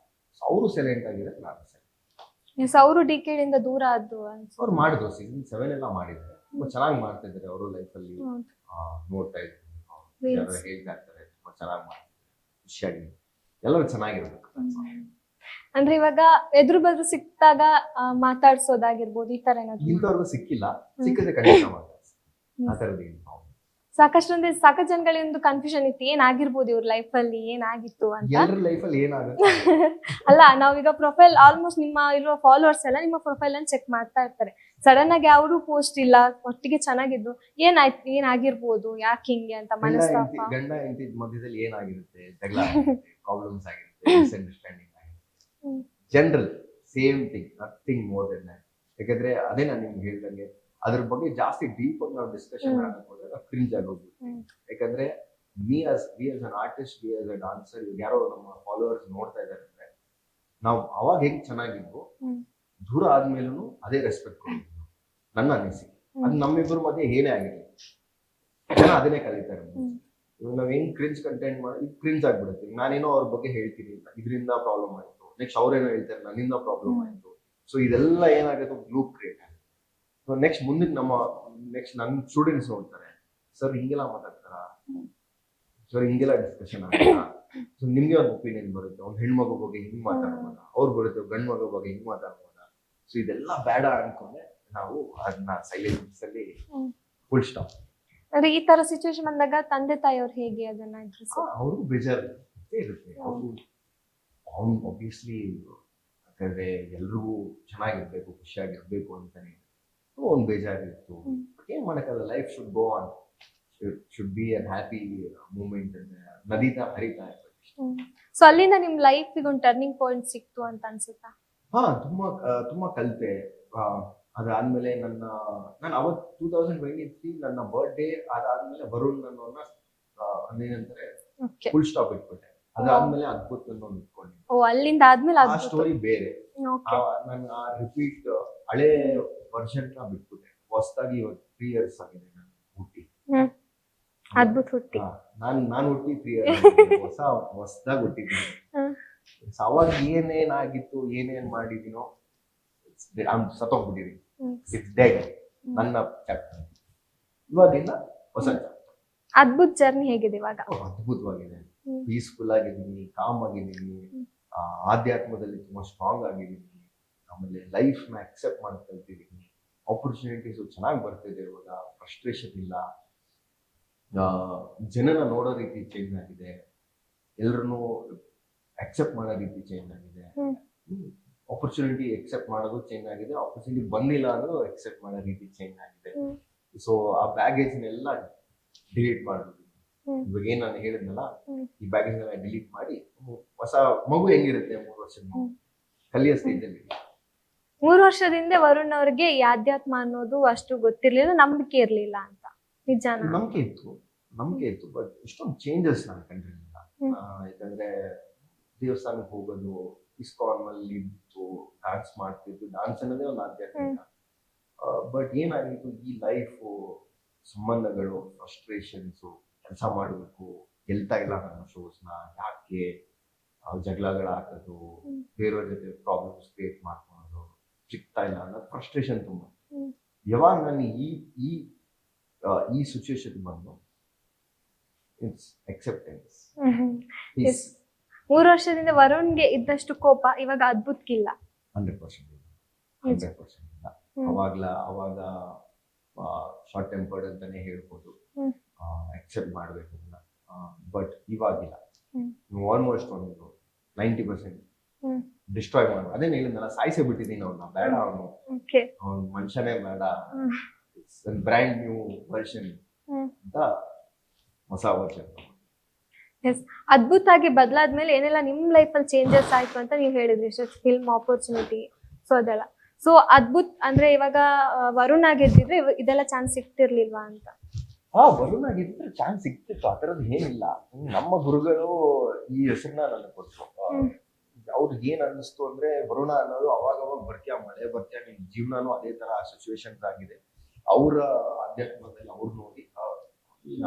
ಅವರು ಸೈಲೆಂಟ್ ಆಗಿದ್ದಾರೆ, ನಾನು ಸೈಲೆಂಟ್. ಅವರು DKD ಇಂದ ದೂರ ಆದ್ರು. ಅವ್ರು ಮಾಡಿದ್ರು, ಸೀಸನ್ 7 ಎಲ್ಲ ಮಾಡಿದ್ದಾರೆ, ತುಂಬಾ ಚೆನ್ನಾಗಿ ಮಾಡ್ತಾ ಇದ್ದಾರೆ ಅವರು ಲೈಫಲ್ಲಿ. ನೋಡ್ತಾ ಇದ್ದೀನಿ ಹೇಳ್ತಾ ಇರ್ತಾರೆ, ತುಂಬಾ ಚೆನ್ನಾಗಿ ಮಾಡ್ತಾರೆ, ಖುಷಿಯಾಗಿ ಎಲ್ಲರೂ ಚೆನ್ನಾಗಿರ್ಬೇಕು. ಅಂದ್ರೆ ಇವಾಗ ಎದುರು ಬದ್ರು ಸಿಕ್ತಾಗ ಮಾತಾಡ್ಸೋದಾಗಿರ್ಬೋದು, ಈ ತರ ಏನಾದ್ರು? ಇಂಥವ್ರಿಗೂ ಸಿಕ್ಕಿಲ್ಲ, ಸಿಕ್ಕಿದ್ರೆ ಖಂಡಿತ ಮಾತಾಡ್ತೀನಿ. ಆ ಥರದ್ದು ಸಾಕಷ್ಟು ಜನಗಳಿಂದ ಕನ್ಫ್ಯೂಷನ್ ಇತ್ತು, ಏನಾಗಿರ್ಬೋದು ಇವ್ರ ಲೈಫ್ ಅಲ್ಲಿ, ಏನಾಗಿತ್ತು ಅಂತ. ಎಲ್ಲರ ಲೈಫಲ್ಲಿ ಏನಾಗುತ್ತೆ ಅಲ್ಲ, ನಾವೀಗ ಪ್ರೊಫೈಲ್ ಆಲ್ಮೋಸ್ಟ್ ನಿಮ್ಮ ಇರೋ ಫಾಲೋವರ್ಸ್ ಎಲ್ಲ ನಿಮ್ಮ ಪ್ರೊಫೈಲ್ ಅನ್ನು ಚೆಕ್ ಮಾಡ್ತಾ ಇರ್ತಾರೆ. ಸಡನ್ ಆಗಿ ಯಾವ್ದು ಪೋಸ್ಟ್ ಇಲ್ಲ, ಒಟ್ಟಿಗೆ ಚೆನ್ನಾಗಿದ್ದು, ಏನಾಯ್ತು, ಏನಾಗಿರ್ಬೋದು, ಯಾಕೆ ಹಿಂಗೆ ಅಂತ ಮನಸ್ತಾಪ. ಗಂಡ ಹೆಂಡತಿ ಮಧ್ಯದಲ್ಲಿ ಏನಾಗಿರುತ್ತೆ, ಜಗಳ ಆಗಿರುತ್ತೆ, ಪ್ರಾಬ್ಲಮ್ಸ್ ಆಗಿರುತ್ತೆ, ಮಿಸ್ಅಂಡರ್ಸ್ಟ್ಯಾಂಡಿಂಗ್ ಆಗಿರುತ್ತೆ. General same thing, nothing more than that. ಯಾಕಂದ್ರೆ ಅದೇ ನಾನು ನಿಮ್ಗೆ ಹೇಳ್ದಂಗೆ ಅದ್ರ ಬಗ್ಗೆ ಜಾಸ್ತಿ ಡೀಪ್ ಆಗಿ ನಾವು ಡಿಸ್ಕಷನ್ ಮಾಡಕ್ ಹೋದಾಗ ಕ್ರಿಂಜ್ ಆಗೋಗ್ಬಿಟ್ಟು. ಯಾಕಂದ್ರೆ we as an artist, we as a dancer, ಇವಾಗ ಯಾರೋ ನಮ್ಮ ಫಾಲೋವರ್ಸ್ ನೋಡ್ತಾ ಇದ್ದಾರೆ ಅಂದ್ರೆ ನಾವು ಅವಾಗ ಹೆಂಗ್ ಚೆನ್ನಾಗಿದ್ವು, ದೂರ ಆದ್ಮೇಲೂ ಅದೇ ರೆಸ್ಪೆಕ್ಟ್ ಕೊಡ್ತೀವಿ, ನನ್ನ ಅನಿಸಿಕೆ. ಅದು ನಮ್ಮಿಬ್ಬರ ಮಧ್ಯೆ ಏನೇ ಆಗಿರಲಿ, ಜನ ಅದನ್ನೇ ಕಲಿತಾರೆ. ಇವಾಗ ನಾವ್ ಹೆಂಗ್ ಕ್ರಿಂಜ್ ಕಂಟೆಂಟ್ ಮಾಡಿ ಕ್ರಿಂಜ್ ಆಗ್ಬಿಡುತ್ತೆ. ನಾನೇನೋ ಅವ್ರ ಬಗ್ಗೆ ಹೇಳ್ತೀನಿ, ಇದರಿಂದ ಪ್ರಾಬ್ಲಮ್ ಆಯ್ತು, ನೆಕ್ಸ್ಟ್ ಅವ್ರೇನೋ ಹೇಳ್ತಾರೆ, ನನ್ನಿಂದ ಪ್ರಾಬ್ಲಮ್ ಆಯ್ತು. ಸೊ ಇದೆಲ್ಲ ಏನಾಗುತ್ತೆ, ಲೂಪ್ ಕ್ರಿಯೇಟ್ ಆಗುತ್ತೆ. ಸೊ ನೆಕ್ಸ್ಟ್ ಮುಂದಕ್ಕೆ ನನ್ನ ಸ್ಟೂಡೆಂಟ್ಸ್ ನೋಡ್ತಾರೆ, ಸರ್ ಹಿಂಗೆಲ್ಲ ಮಾತಾಡ್ತಾರ, ಸರ್ ಹಿಂಗೆಲ್ಲ ಡಿಸ್ಕಷನ್ ಆಗ್ತಾರ. ಸೊ ನಿಮ್ಗೆ ಒಂದು ಒಪಿನಿಯನ್ ಬರುತ್ತೆ, ಒಂದು ಹೆಣ್ಮಗು ಬಗ್ಗೆ ಹಿಂಗ್ ಮಾತಾಡ್ಬೋದ, ಅವ್ರು ಬರುತ್ತೆ ಗಂಡ್ ಮಗು ಬಗ್ಗೆ ಹಿಂಗ್ ಮಾತಾಡ್ಬೋದ. ಸೊ ಇದೆಲ್ಲ ಬೇಡ ಅನ್ಕೊಂಡೆ ನಾವು ಅದನ್ನ ಸೈಲೆನ್ಸ್ ಅಲ್ಲಿ ಫುಲ್ ಸ್ಟಾಪ್. ಅಂದ್ರೆ ಈ ತರ ಸಿಚುವೇಶನ್ ಬಂದಾಗ ತಂದೆ ತಾಯಿಯವ್ರು ಹೇಗೆ ಅದನ್ನ ಅವ್ರಿಗೂ ಬೇಜಾರು, ಇದ್ದೇ ಇರುತ್ತೆ. ಅವ್ನು ಆಬ್ವಿಯಸ್ಲಿ ಯಾಕಂದ್ರೆ ಎಲ್ರಿಗೂ ಚೆನ್ನಾಗಿರ್ಬೇಕು, ಖುಷಿಯಾಗಿರ್ಬೇಕು ಅಂತಾನೆ ಒಂದು ಬೇಜಾರಿತ್ತು. ಬಟ್ ಏನ್ ಮಾಡಕ್ಕಾಗಲ್ಲ, life should go on, should be an happy moment ಅಂತ ನದೀತಾ ಹರಿತಾ ಇರ್ಬೇಕು. ಸೊ ಅಲ್ಲಿಂದ ನಿಮ್ ಲೈಫ್ ಒಂದು ಟರ್ನಿಂಗ್ ಪಾಯಿಂಟ್ ಸಿಕ್ತು ಅಂತ ಅನ್ಸುತ್ತಾ? ಹಾ, ತುಂಬಾ ಕಲಿತೆ. ಅದಾದ್ಮೇಲೆ ನಾನು ಅವತ್ತು 2023 ನನ್ನ ಬರ್ಡೇ ಅದಾದ್ಮೇಲೆ ವರುಣ್ ಅನ್ನೋನ್ನ ಏನಂತಾರೆ Okay. Full stop ಇಟ್ಬಿಟ್ಟೆ. ಅದಾದ್ಮೇಲೆ ಅದ್ಭುತ ಅನ್ನೋದು ಇಟ್ಕೊಂಡೆ. ಓ, ಅಲ್ಲಿಂದ ಆದ್ಮೇಲೆ ಆ ಸ್ಟೋರಿ ಬೇರೆ. Okay. ನಾನು ಆ ರಿಪೀಟ್ ಹಳೆ ವರ್ಷನ್ ನ ಬಿಟ್ಬಿಟ್ಟೆ. ಹೊಸದಾಗಿ 3 years ಆಗಿದೆ ನಾನು ಹುಟ್ಟಿ. ಅದ್ಭುತ ಹುಟ್ಟಿ. ನಾನು ಹುಟ್ಟಿ 3 years ಹೊಸದಾಗಿ ಹುಟ್ಟಿದ್ದೀನಿ. ಅವಾಗ ಏನೇನಾಗಿತ್ತು, ಏನೇನ್ ಮಾಡಿದೀನೋ ಸತ್ತೋಗ್ಬಿಟ್ಟಿದ್ದೀನಿ. It's dead. ನನ್ನ ಚಾಪ್ಟರ್ ಇವಾಗಿಂದ ಹೊಸ ಚಾಪ್ಟರ್. ಅದ್ಭುತ ಜರ್ನಿ ಹೇಗಿದೆ ಇವಾಗ? ಅದ್ಭುತವಾಗಿದೆ. ಪೀಸ್ಫುಲ್ ಆಗಿದ್ದೀನಿ, ಕಾಮ್ ಆಗಿದ್ದೀನಿ, ಆಧ್ಯಾತ್ಮದಲ್ಲಿ ತುಂಬಾ ಸ್ಟ್ರಾಂಗ್ ಆಗಿದ್ದೀನಿ. ಆಮೇಲೆ ಲೈಫ್ ನ ಅಕ್ಸೆಪ್ಟ್ ಮಾಡ್ತಾ ಇದ್ದೀನಿ. ಆಪರ್ಚುನಿಟೀಸ್ ಚೆನ್ನಾಗಿ ಬರ್ತಿದೆ ಇವಾಗ. ಫ್ರಸ್ಟ್ರೇಷನ್ ಇಲ್ಲ. ಜನನ ನೋಡೋ ರೀತಿ ಚೇಂಜ್ ಆಗಿದೆ. ಎಲ್ರನ್ನೂ ಅಕ್ಸೆಪ್ಟ್ ಮಾಡೋ ರೀತಿ ಚೇಂಜ್ ಆಗಿದೆ. ಆಪರ್ಚುನಿಟಿ ಎಕ್ಸೆಪ್ಟ್ ಮಾಡೋದು ಚೇಂಜ್ ಆಗಿದೆ. ಆಪರ್ಚುನಿಟಿ ಬಂದಿಲ್ಲ ಅನ್ನೋದು ಎಕ್ಸೆಪ್ಟ್ ಮಾಡೋ ರೀತಿ ಚೇಂಜ್ ಆಗಿದೆ. ಸೊ ಆ ಬ್ಯಾಗೇಜ್ನೆಲ್ಲ ಡಿಲೀಟ್ ಮಾಡ್ಬಿಟ್ಟು ಇವಾಗ ಏನ್ ನಾನು ಹೇಳಿದ್ನಲ್ಲ, ಈ ಬ್ಯಾಗೇಜ್ ನೆಲ್ಲ ಡಿಲೀಟ್ ಮಾಡಿ ಹೊಸ ಮಗು ಹೆಂಗಿರುತ್ತೆ 3 ವರ್ಷದ ಮಗು ಕಲಿಯೋ ಸ್ಟೇಜ್ ಅಲ್ಲಿ. 3 ವರ್ಷದಿಂದ ವರುಣ್ ಅವ್ರಿಗೆ ಈ ಆಧ್ಯಾತ್ಮ ಅನ್ನೋದು ಅಷ್ಟು ಗೊತ್ತಿರ್ಲಿಲ್ಲ, ನಂಬಿಕೆ ಇರ್ಲಿಲ್ಲ ಅಂತ. ನಿಜಾನ? ನಂಬಿಕೆ ಇತ್ತು ಬಟ್ ಇಷ್ಟೊಂದು ಚೇಂಜಸ್ ನಾನು ಕಂಡಿರಲಿಲ್ಲ. ಯಾಕಂದ್ರೆ ದೇವಸ್ಥಾನಕ್ಕೆ ಹೋಗೋದು, ಇಸ್ಕಾನ್ ಅಲ್ಲಿ ಇದ್ದು ಡಾನ್ಸ್ ಮಾಡ್ತಿದ್ದು, ಡಾನ್ಸ್ ಅನ್ನೋದೇ ಒಂದು ಆಧ್ಯಾತ್ಮಿಕ. ಬಟ್ ಏನಾಗಿತ್ತು, ಈ ಲೈಫು, ಸಂಬಂಧಗಳು, ಫ್ರಸ್ಟ್ರೇಷನ್ಸು, ಕೆಲಸ ಮಾಡಬೇಕು, ಗೆಲ್ತಾ ಇಲ್ಲ ನನ್ನ ಶೋಸ್ನ, ಯಾಕೆ ಜಗಳಗಳು ಹಾಕೋದು, ಬೇರೆಯವ್ರ ಜೊತೆ ಪ್ರಾಬ್ಲಮ್ಸ್ ಕ್ರಿಯೇಟ್ ಮಾಡ್ಕೊಳ್ಳೋದು, ಸಿಗ್ತಾ ಇಲ್ಲ ಅನ್ನೋ ಫ್ರಸ್ಟ್ರೇಷನ್ ತುಂಬಾ. ಯಾವಾಗ ನಾನು ಈ ಸಿಚುವೇಶನ್ ಬಂದು ಇಟ್ಸ್ ಅಕ್ಸೆಪ್ಟೆನ್ಸ್. 3 ವರ್ಷದಿಂದ ವರುಣ್ಗೆ ಇದ್ದಷ್ಟು ಕೋಪ ಇವಾಗ ಅದ್ಭುತಕ್ಕಿಲ್ಲ. 100% ಇಲ್ಲ. ಅವಾಗ ಶಾರ್ಟ್ ಟೆಂಪರ್ಡ್ ಅಂತಾನೆ ಹೇಳ್ಬೋದು. ಅಕ್ಸೆಪ್ಟ್ ಮಾಡ್ಬೇಕು ಅದನ್ನ. ಬಟ್ ಇವಾಗಿಲ್ಲ. ಆಲ್ಮೋಸ್ಟ್ ಒಂದು 90% ಡಿಸ್ಟ್ರಾಯ್ ಮಾಡ. ಅದೇನು ಹೇಳಿದ್ನಲ್ಲ, ಸಾಯಿಸೇ ಬಿಟ್ಟಿದ್ದೀನಿ ಅವ್ನ. ಬೇಡ ಅವನು ಮನುಷ್ಯನೇ ಬೇಡ. ಬ್ರ್ಯಾಂಡ್ ನ್ಯೂ ವರ್ಷನ್ ಅಂತ ಹೊಸ ವರ್ಷನ್. ಅದ್ಭುತ ಆಗಿ ಬದಲಾದ್ಮೇಲೆ ಏನೆಲ್ಲ ನಿಮ್ ಲೈಫ್ ಅಲ್ಲಿ ಚೇಂಜಸ್ ಆಯ್ತು ಅಂತ ನೀವು ಹೇಳಿದ್ರಿ, ಫಿಲ್ಮ್ ಆಪರ್ಚುನಿಟಿ, ಸೊ ಅದೆಲ್ಲ. ಸೊ ಅದ್ಭುತ್ ಅಂದ್ರೆ ಇವಾಗ ವರುಣ್ ಆಗಿದ್ರೆ ಇದೆಲ್ಲ ಚಾನ್ಸ್ ಸಿಗ್ತಿರ್ಲಿಲ್ವಾ ಅಂತ? ವರುಣ್ ಆಗಿದ್ರೆ ಚಾನ್ಸ್ ಸಿಗ್ತಿತ್ತು, ಆ ತರದ್ ಏನಿಲ್ಲ. ನಮ್ಮ ಗುರುಗಳು ಈ ಹೆಸರನ್ನ ನನಗೆ ಕೊಟ್ರು. ಅವ್ರಿಗೆ ಏನ್ ಅನ್ನಿಸ್ತು ಅಂದ್ರೆ, ವರುಣ ಅನ್ನೋದು ಅವಾಗ ಬರ್ತೀಯ, ಮಳೆ ಬರ್ತೀಯ, ನಿನ್ ಜೀವನನೂ ಅದೇ ತರ ಸಿಚುವೇಶನ್ಸ್ ಆಗಿದೆ. ಅವರ ಅಧ್ಯಾತ್ಮದಲ್ಲಿ ಅವ್ರು ನೋಡಿ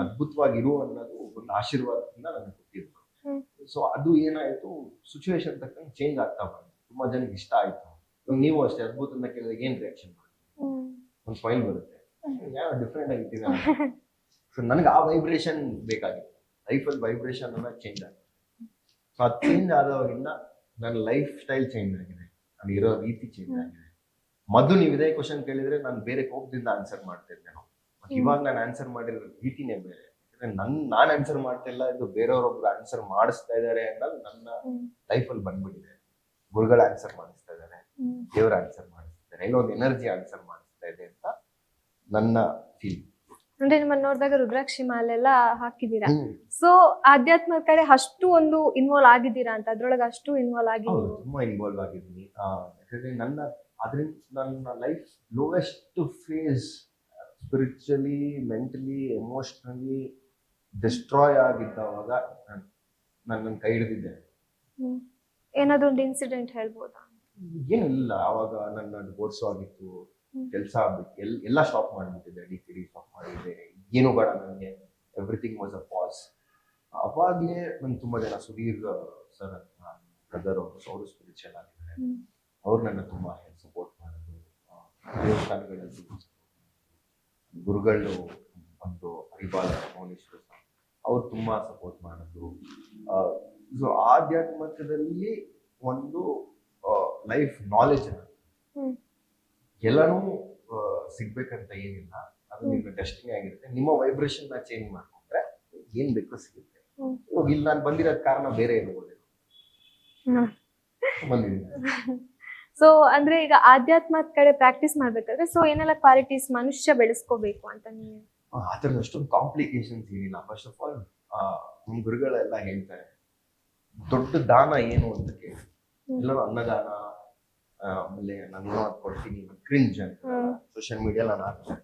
ಅದ್ಭುತವಾಗಿರು ಅನ್ನೋದು ಒಂದು ಆಶೀರ್ವಾದದಿಂದ ನನಗೆ ಕೊಟ್ಟಿದ್ರು. ಸೊ ಅದು ಏನಾಯ್ತು, ಸಿಚುವೇಶನ್ ತಕ್ಕಂಗೆ ಚೇಂಜ್ ಆಗ್ತಾ ಬಂತು. ತುಂಬಾ ಜನಕ್ಕೆ ಇಷ್ಟ ಆಯ್ತು. ನೀವು ಅಷ್ಟೇ ಅದ್ಭುತ ಅಂತ ಕೇಳಿದಾಗ ಏನ್ ರಿಯಾಕ್ಷನ್ ಮಾಡ್ತೀವಿ? ಒಂದು ಸ್ಮೈಲ್ ಬರುತ್ತೆ, ಯಾವ ಡಿಫ್ರೆಂಟ್ ಆಗಿರ್ತೀವಿ. ಸೊ ನನಗೆ ಆ ವೈಬ್ರೇಷನ್ ಬೇಕಾಗಿತ್ತು. ಲೈಫಲ್ಲಿ ವೈಬ್ರೇಷನ್ ಅನ್ನೋದು ಚೇಂಜ್ ಆಗಿದೆ. ಸೊ ಅದು ಚೇಂಜ್ ಆದವಾಗಿಂದ ನನ್ನ ಲೈಫ್ ಸ್ಟೈಲ್ ಚೇಂಜ್ ಆಗಿದೆ, ನಾನು ಇರೋ ರೀತಿ ಚೇಂಜ್ ಆಗಿದೆ. ಮೊದಲು ನೀವು ಇದೇ ಕ್ವಶನ್ ಕೇಳಿದ್ರೆ ನಾನು ಬೇರೆ ಕೋಪದಿಂದ ಆನ್ಸರ್ ಮಾಡ್ತಿದ್ದೆ. ಇವಾಗ ನಾನು ಆನ್ಸರ್ ಮಾಡಿರೋ ರೀತಿನೇ ಬೇರೆ. ನಾನು ಆನ್ಸರ್ ಮಾಡ್ತಾ ಇಲ್ಲ, ಇದು ಬೇರೆಯವ್ರೊಬ್ರು ಆನ್ಸರ್ ಮಾಡಿಸ್ತಾ ಇದಾರೆ ಅನ್ನೋದು ನನ್ನ ಲೈಫಲ್ಲಿ ಬಂದ್ಬಿಟ್ಟಿದೆ. ಗುರುಗಳು ಆನ್ಸರ್ ಮಾಡಿಸ್ತಾ ಇದ್ದಾರೆ, ದೇವ್ರ ಆನ್ಸರ್ ಮಾಡಿಸ್ತಾರೆ, ಏನೋ ಒಂದು ಎನರ್ಜಿ ಆನ್ಸರ್ ಮಾಡಿಸ್ತಾ ಇದೆ ಅಂತ ನನ್ನ ಫೀಲ್. ಅಂದ್ರೆ ನಿಮ್ಮನ್ನ ನೋಡಿದಾಗ ರುದ್ರಾಕ್ಷಿ ಮಾಲೆಲ್ಲ ಹಾಕಿದೀರಾ. ಸೊ ಆಧ್ಯಾತ್ಮ ಕಡೆ ಅಷ್ಟು ಒಂದು ಇನ್ವಾಲ್ವ್ ಆಗಿದ್ದೀರಾ ಅಂತ, ಅದ್ರೊಳಗೆ ಅಷ್ಟು ಇನ್ವಾಲ್ವ್ ಆಗಿದ್ದೀರಾ? ತುಂಬಾ ಇನ್ವಾಲ್ವ್ ಆಗಿದ್ದೀನಿ. ಯಾಕಂದ್ರೆ ನನ್ನ life lowest phase, spiritually, mentally, emotionally destroy ಆಗಿದ್ದವಾಗ ನನ್ನ ಕೈ ಹಿಡಿದಿದ್ದೆ. ಏನಾದ್ರು ಒಂದು ಇನ್ಸಿಡೆಂಟ್ ಹೇಳ್ಬೋದಾ? ಏನಿಲ್ಲ, ಅವಾಗ ನನ್ನ ಡಿವೋರ್ಸ್ ಆಗಿತ್ತು, ಕೆಲಸ ಆಗ್ಬಿಟ್ಟು ಎಲ್ಲ ಸ್ಟಾಪ್ ಮಾಡಿಬಿಟ್ಟಿದ್ದೆ, ಡಿಗ್ರಿ ಸ್ಟಾಪ್ ಮಾಡಿದ್ದೆ, ಏನು ಬೇಡ ನನಗೆ, ಎವ್ರಿಥಿಂಗ್ ವಾಸ್ ಅ ಪಾಸ್. ಅವಾಗಲೇ ನಂಗೆ ತುಂಬಾ ಜನ, ಸುಧೀರ್ ಸರ್ ಅಂತ ಬ್ರದರ್ ಅವರು ಸ್ಪಿರಿಚುವಲ್ ಆಗಿದ್ದಾರೆ, ಅವ್ರು ನನ್ನ ತುಂಬಾ ಸಪೋರ್ಟ್ ಮಾಡೋದು. ದೇವಸ್ಥಾನಗಳಲ್ಲಿ ಗುರುಗಳು ಒಂದು ಹರಿಪಾಲ ಮೌನೇಶ್ವರ ಅವ್ರು ತುಂಬಾ ಸಪೋರ್ಟ್ ಮಾಡೋದು. ಸೊ ಆಧ್ಯಾತ್ಮಿಕದಲ್ಲಿ ಒಂದು ಲೈಫ್ ನಾಲೆಜ್ ಎಲ್ಲಾನು ಸಿಗ್ಬೇಕಂತ ಏನಿಲ್ಲ, ಅದು ನಿಮ್ಮ ಡೆಸ್ಟಿನಿ ಆಗಿರುತ್ತೆ. ನಿಮ್ಮ ವೈಬ್ರೇಷನ್ ನ ಚೇಂಜ್ ಮಾಡ್ಕೊಂಡ್ರೆ ಏನ್ ಬೇಕೋ ಸಿಗುತ್ತೆ. ಹ್ಮ್. ಇವಾಗ ಇಲ್ಲಿ ನಾನು ಬಂದಿರೋದ್ ಕಾರಣ ಬೇರೆ ಇರ್ಬೋದು, ಬಂದಿದ್ದೀನಿ. ಸೊ ಅಂದ್ರೆ ಈಗ ಆಧ್ಯಾತ್ಮದ ಕಡೆ ಪ್ರಾಕ್ಟೀಸ್ ಮಾಡ್ಬೇಕಾದ್ರೆ ಸೊ ಏನೆಲ್ಲ ಕ್ವಾಲಿಟೀಸ್ ಮನುಷ್ಯ ಬೆಳೆಸ್ಕೋಬೇಕು ಅಂತ ನೀವು? ಆ ಥರದ ಅಷ್ಟೊಂದು ಕಾಂಪ್ಲಿಕೇಶನ್ಸ್ ಏನಿಲ್ಲ. ಫಸ್ಟ್ ಆಫ್ ಆಲ್ ನಮ್ಮ ಗುರುಗಳೆಲ್ಲ ಹೇಳ್ತಾರೆ ದೊಡ್ಡ ದಾನ ಏನು ಅಂತ ಕೇಳಿ. ಎಲ್ಲರೂ ಅನ್ನದಾನ, ಆಮೇಲೆ ನಾನು ಅದ್ ಕೊಡ್ತೀನಿ, ಕ್ರಿಂಜ್ ಅಂತ ಸೋಷಿಯಲ್ ಮೀಡಿಯಾ ನಾನು ಹಾಕ್ತೀನಿ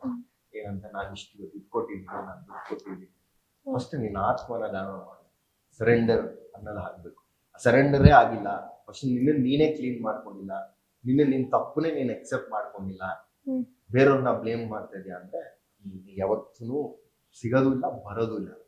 ಏನಂತ, ನಾನು ಇಷ್ಟು ದುಡ್ಡು ಕೊಟ್ಟಿದ್ದೀನಿ, ನಾನು ದುಡ್ಡು ಕೊಟ್ಟಿದ್ದೀನಿ. ಫಸ್ಟ್ ನೀನು ಆತ್ಮನ ದಾನ ಮಾಡು, ಸರೆಂಡರ್ ಅನ್ನೋದು ಹಾಕ್ಬೇಕು. ಸರೆಂಡರೇ ಆಗಿಲ್ಲ, ಫಸ್ಟ್ ನೀನೇ ಕ್ಲೀನ್ ಮಾಡ್ಕೊಂಡಿಲ್ಲ, ನಿನ್ನ ತಪ್ಪನೇ ನೀನು ಎಕ್ಸೆಪ್ಟ್ ಮಾಡ್ಕೊಂಡಿಲ್ಲ, ಬೇರೆಯವ್ರನ್ನ ಬ್ಲೇಮ್ ಮಾಡ್ತಾ ಇದೀಯ ಅಂದ್ರೆ ಯಾವತ್ತೂ ಸಿಗೋದು ಇಲ್ಲ, ಬರೋದು ಇಲ್ಲ.